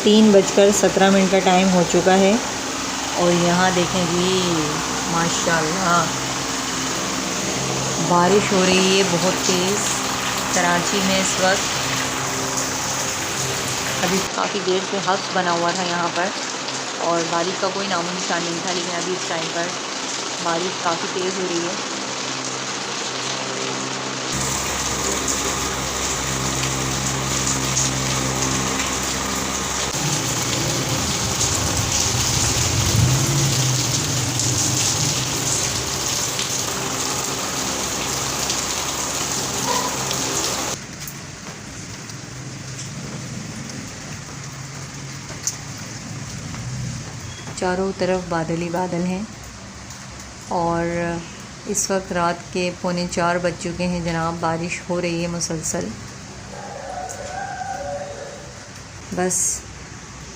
3:17 का टाइम हो चुका है और यहाँ देखें जी माशाल्लाह बारिश हो रही है बहुत तेज़ कराची में इस वक्त। अभी काफ़ी देर से हफ्स बना हुआ था यहाँ पर और बारिश का कोई नामो निशान नहीं था, लेकिन अभी इस टाइम पर बारिश काफ़ी तेज़ हो रही है। चारों तरफ बादल ही बादल हैं और इस वक्त रात के 3:45 बज चुके हैं जनाब। बारिश हो रही है मुसलसल। बस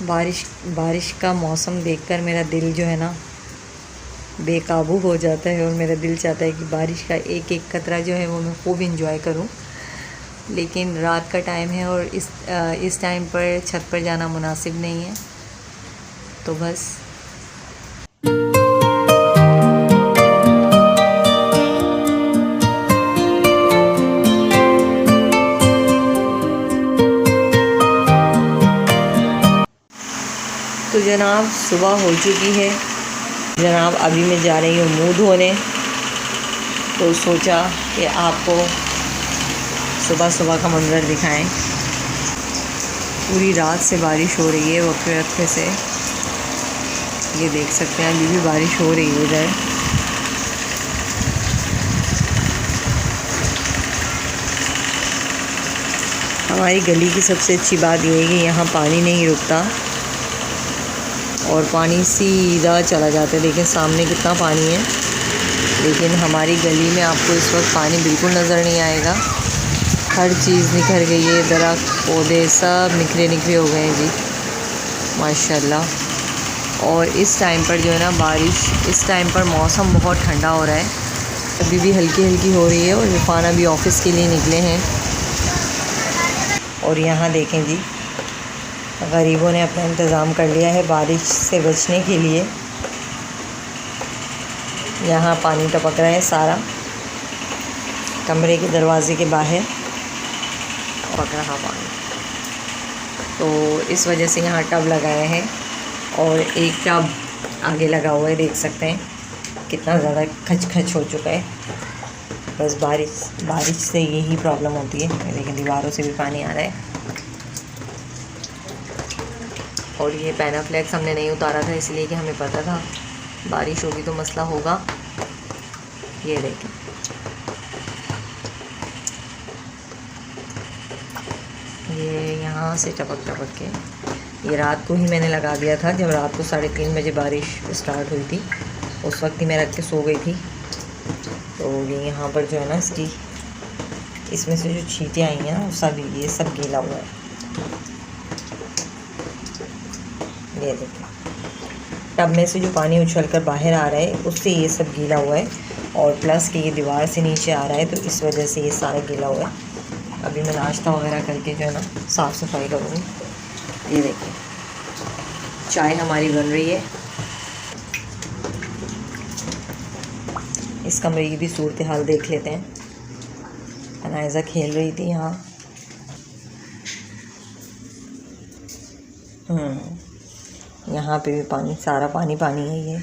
बारिश का मौसम देखकर मेरा दिल जो है ना बेकाबू हो जाता है और मेरा दिल चाहता है कि बारिश का एक एक कतरा जो है वो मैं खूब इंजॉय करूं। लेकिन रात का टाइम है और इस टाइम पर छत पर जाना मुनासिब नहीं है, तो बस तो जनाब सुबह हो चुकी है जनाब। अभी मैं जा रही हूँ मुँह धोने, तो सोचा कि आपको सुबह सुबह का मंजर दिखाएं। पूरी रात से बारिश हो रही है वक्फे वक्फे से, ये देख सकते हैं अभी भी बारिश हो रही है इधर। हमारी गली की सबसे अच्छी बात यह है कि यहाँ पानी नहीं रुकता और पानी सीधा चला जाता है। देखें सामने कितना पानी है, लेकिन हमारी गली में आपको इस वक्त पानी बिल्कुल नज़र नहीं आएगा। हर चीज़ निखर गई है, दरख्त पौधे सब निखरे निखरे हो गए हैं जी माशाल्लाह। और इस टाइम पर जो है ना बारिश, इस टाइम पर मौसम बहुत ठंडा हो रहा है। अभी भी हल्की हल्की हो रही है और इरफान अभी ऑफ़िस के लिए निकले हैं। और यहाँ देखें जी गरीबों ने अपना इंतज़ाम कर लिया है बारिश से बचने के लिए। यहाँ पानी टपक रहा है सारा कमरे के दरवाज़े के बाहर टपक रहा पानी, तो इस वजह से यहाँ टब लगाए हैं और एक टब आगे लगा हुआ है। देख सकते हैं कितना ज़्यादा खच हो चुका है। बस बारिश से यही प्रॉब्लम होती है। लेकिन दीवारों से भी पानी आ रहा है। और ये पैनाफ्लेक्स हमने नहीं उतारा था इसलिए कि हमें पता था बारिश होगी तो मसला होगा। ये देखें ये यहाँ से टपक के, ये रात को ही मैंने लगा दिया था। जब रात को 3:30 बजे बारिश स्टार्ट हुई थी उस वक्त ही मैं रख के सो गई थी। तो ये यहाँ पर जो है ना इसमें से जो छींटें आई हैं ना ये सब गीला हुआ है। ये देखिए टब में से जो पानी उछल कर बाहर आ रहा है उससे ये सब गीला हुआ है और प्लस कि ये दीवार से नीचे आ रहा है, तो इस वजह से ये सारा गीला हुआ है। अभी मैं नाश्ता वगैरह करके जो है ना साफ़ सफाई करूँगी। ये देखिए चाय हमारी बन रही है। इस कमरे की भी सूरत हाल देख लेते हैं। अनायज़ा खेल रही थी यहाँ। यहाँ पे भी पानी, सारा पानी है।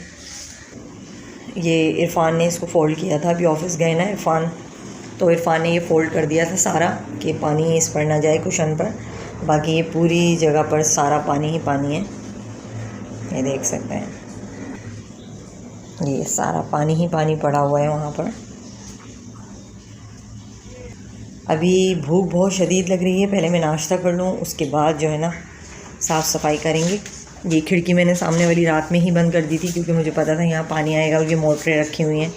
ये इरफान ने इसको फ़ोल्ड किया था। अभी ऑफिस गए ना इरफान, तो इरफान ने ये फ़ोल्ड कर दिया था सारा कि पानी इस पर ना जाए कुशन पर। बाकी ये पूरी जगह पर सारा पानी ही पानी है। ये देख सकते हैं ये सारा पानी ही पानी पड़ा हुआ है वहाँ पर। अभी भूख बहुत शदीद लग रही है। पहले मैं नाश्ता कर लूँ, उसके बाद जो है ना साफ़ सफाई करेंगे। ये खिड़की मैंने सामने वाली रात में ही बंद कर दी थी क्योंकि मुझे पता था यहाँ पानी आएगा। और ये मोटरें रखी हुई हैं,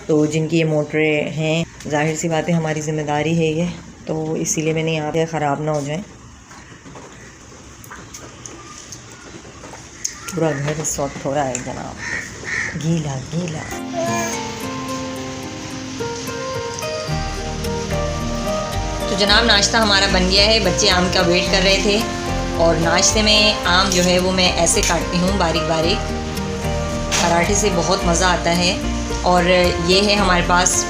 तो जिनकी ये मोटरें हैं ज़ाहिर सी बात है हमारी ज़िम्मेदारी है ये, तो इसीलिए मैंने यहाँ पे ख़राब ना हो जाए। पूरा घर इस वक्त हो रहा है जनाब गीला गीला। तो जनाब नाश्ता हमारा बन गया है। बच्चे आम का वेट कर रहे थे और नाश्ते में आम जो है वो मैं ऐसे काटती हूँ बारीक बारीक। पराठे से बहुत मज़ा आता है। और ये है हमारे पास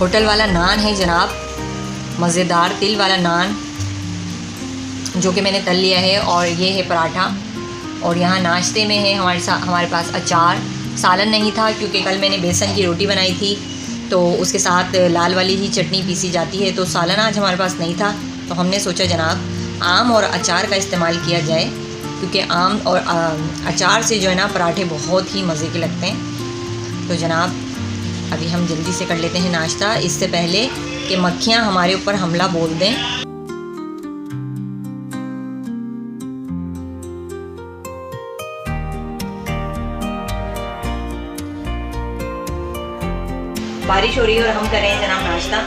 होटल वाला नान है जनाब, मज़ेदार तिल वाला नान जो कि मैंने तल लिया है। और ये है पराठा। और यहाँ नाश्ते में है हमारे पास अचार। सालन नहीं था क्योंकि कल मैंने बेसन की रोटी बनाई थी, तो उसके साथ लाल वाली ही चटनी पीसी जाती है, तो सालन आज हमारे पास नहीं था। तो हमने सोचा जनाब आम और अचार का इस्तेमाल किया जाए, क्योंकि आम और अचार से जो है ना पराठे बहुत ही मज़े के लगते हैं। तो जनाब अभी हम जल्दी से कर लेते हैं नाश्ता, इससे पहले कि मक्खियाँ हमारे ऊपर हमला बोल दें। बारिश हो रही है और हम कर रहे हैं जनाब नाश्ता।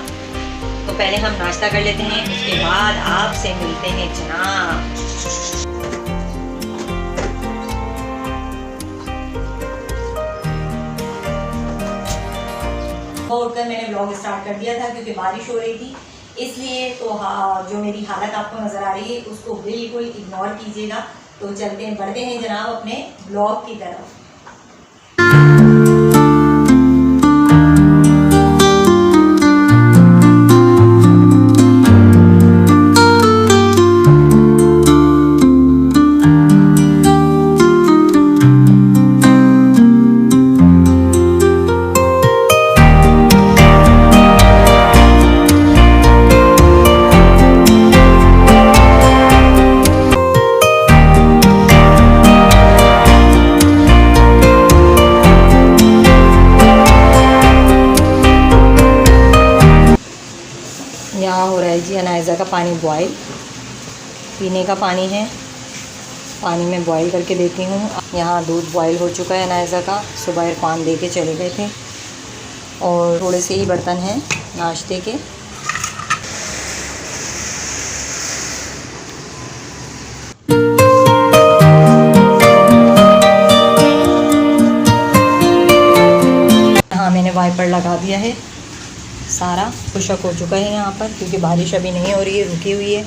तो पहले हम नाश्ता कर लेते हैं, उसके बाद आपसे मिलते हैं जनाब। उठकर मैंने ब्लॉग स्टार्ट कर दिया था क्योंकि बारिश हो रही थी, इसलिए तो जो मेरी हालत आपको नज़र आ रही है उसको बिल्कुल इग्नोर कीजिएगा। तो चलते बढ़ते हैं जनाब अपने ब्लॉग की तरफ। यहाँ हो रहा है जी अनाइज़ा का पानी बॉयल, पीने का पानी है। पानी में बॉयल करके देती हूँ। यहाँ दूध बॉयल हो चुका है अनाइज़ा का, सुबह इरफान दे के चले गए थे। और थोड़े से ही बर्तन हैं नाश्ते के। यहाँ मैंने वाइपर लगा दिया है, सारा खुशक हो चुका है यहाँ पर, क्योंकि बारिश अभी नहीं हो रही है, रुकी हुई है।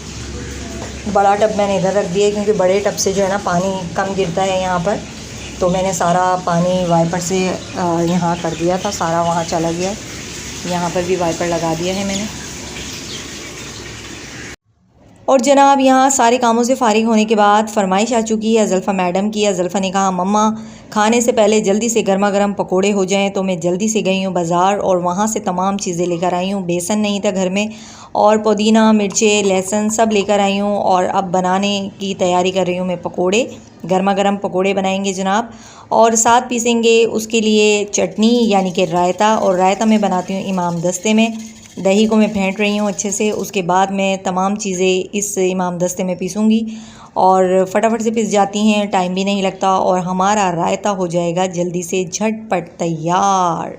बड़ा टब मैंने इधर रख दिया है क्योंकि बड़े टब से जो है ना पानी कम गिरता है यहाँ पर, तो मैंने सारा पानी वाइपर से यहाँ कर दिया था, सारा वहाँ चला गया। यहाँ पर भी वाइपर लगा दिया है मैंने। और जनाब यहाँ सारे कामों से फ़ारिग होने के बाद फरमाइश आ चुकी है अज़ल्फ़ा मैडम की। अज़ल्फ़ा ने कहा मम्मा खाने से पहले जल्दी से गर्मा गर्म पकोड़े हो जाएं, तो मैं जल्दी से गई हूँ बाज़ार और वहाँ से तमाम चीज़ें लेकर आई हूँ। बेसन नहीं था घर में, और पुदीना, मिर्चें, लहसुन सब लेकर आई हूँ। और अब बनाने की तैयारी कर रही हूँ मैं पकोड़े। गर्मा गर्म पकोड़े बनाएंगे जनाब, और साथ पीसेंगे उसके लिए चटनी यानी कि रायता। और रायता मैं बनाती हूँ इमाम दस्ते में। दही को मैं फेंट रही हूँ अच्छे से, उसके बाद मैं तमाम चीज़ें इस इमाम दस्ते में पीसूँगी और फटाफट से पिस जाती हैं, टाइम भी नहीं लगता और हमारा रायता हो जाएगा जल्दी से झटपट तैयार।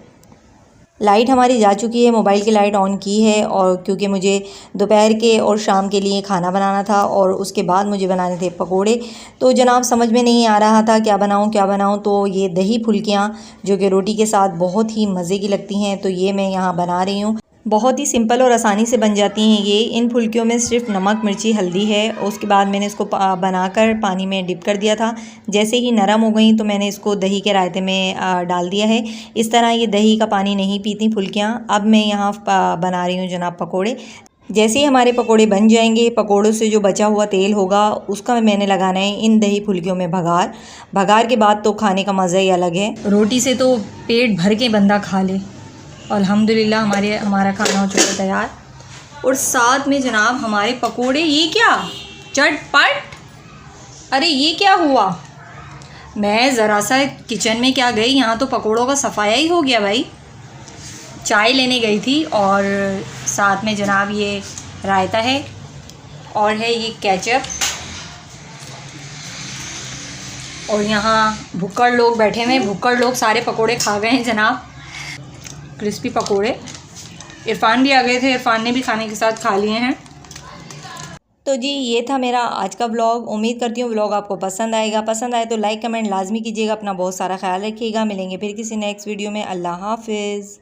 लाइट हमारी जा चुकी है, मोबाइल की लाइट ऑन की है, और क्योंकि मुझे दोपहर के और शाम के लिए खाना बनाना था और उसके बाद मुझे बनाने थे पकोड़े। तो जनाब समझ में नहीं आ रहा था क्या बनाऊं। तो ये दही फुल्कियाँ जो कि रोटी के साथ बहुत ही मज़े की लगती हैं, तो ये मैं यहाँ बना रही हूँ। बहुत ही सिंपल और आसानी से बन जाती हैं ये। इन फुल्कियों में सिर्फ नमक, मिर्ची, हल्दी है। उसके बाद मैंने इसको बनाकर पानी में डिप कर दिया था। जैसे ही नरम हो गई तो मैंने इसको दही के रायते में डाल दिया है। इस तरह ये दही का पानी नहीं पीती फुल्कियाँ। अब मैं यहाँ बना रही हूँ जनाब पकोड़े। जैसे ही हमारे पकोड़े बन जाएंगे, पकोड़ों से जो बचा हुआ तेल होगा उसका मैंने लगाना है इन दही फुल्कियों में भगार के बाद तो खाने का मज़ा ही अलग है। रोटी से तो पेट भर के बंदा खा ले। अल्हम्दुलिल्लाह हमारा खाना हो चुका तैयार। और साथ में जनाब हमारे पकोड़े। ये क्या चटपट, अरे ये क्या हुआ। मैं ज़रा सा किचन में क्या गई, यहाँ तो पकोड़ों का सफाया ही हो गया भाई। चाय लेने गई थी और साथ में जनाब ये रायता है और है ये केचप। और यहाँ भुक्कड़ लोग बैठे हुए हैं, भुक्कड़ लोग सारे पकोड़े खा गए हैं जनाब, क्रिस्पी पकोड़े। इरफान भी आ गए थे, इरफान ने भी खाने के साथ खा लिए हैं। तो जी ये था मेरा आज का व्लॉग। उम्मीद करती हूँ व्लॉग आपको पसंद आएगा। पसंद आए तो लाइक कमेंट लाजमी कीजिएगा। अपना बहुत सारा ख्याल रखिएगा। मिलेंगे फिर किसी नेक्स्ट वीडियो में। अल्लाह हाफिज़।